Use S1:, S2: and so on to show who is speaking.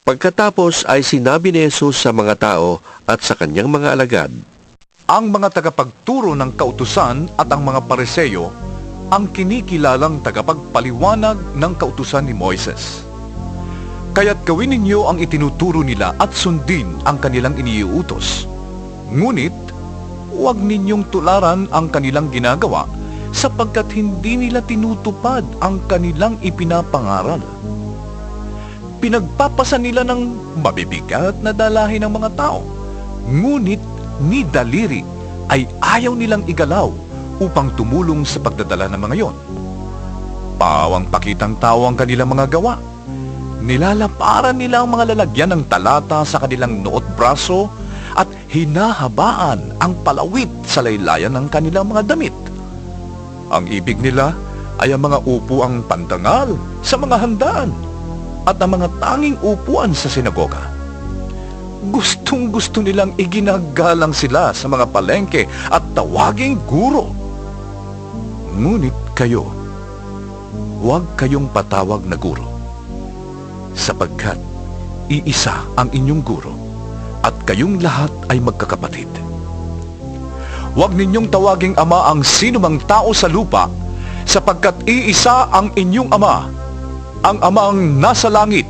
S1: Pagkatapos ay sinabi ni Jesus sa mga tao at sa kanyang mga alagad,
S2: Ang mga tagapagturo ng kautusan at ang mga Pariseo ang kinikilalang tagapagpaliwanag ng kautusan ni Moises. Kaya't gawin ninyo ang itinuturo nila at sundin ang kanilang iniuutos. Ngunit, huwag ninyong tularan ang kanilang ginagawa sapagkat hindi nila tinutupad ang kanilang ipinapangaral. Pinagpapasa nila ng mabibigat na dalahin ng mga tao, ngunit ni daliri ay ayaw nilang igalaw upang tumulong sa pagdadala ng mga yon. Pawang pakitang tao ang kanilang mga gawa. Nilalaparan nila ang mga lalagyan ng talata sa kanilang noot braso at hinahabaan ang palawit sa laylayan ng kanilang mga damit. Ang ibig nila ay ang mga upuang pandangal sa mga handaan at ang mga tanging upuan sa sinagoga. Gustong-gusto nilang iginagalang sila sa mga palengke at tawaging guro. Ngunit kayo, huwag kayong patawag na guro, sapagkat iisa ang inyong guro at kayong lahat ay magkakapatid. Huwag ninyong tawaging ama ang sinumang tao sa lupa, sapagkat iisa ang inyong ama, ang amang nasa langit.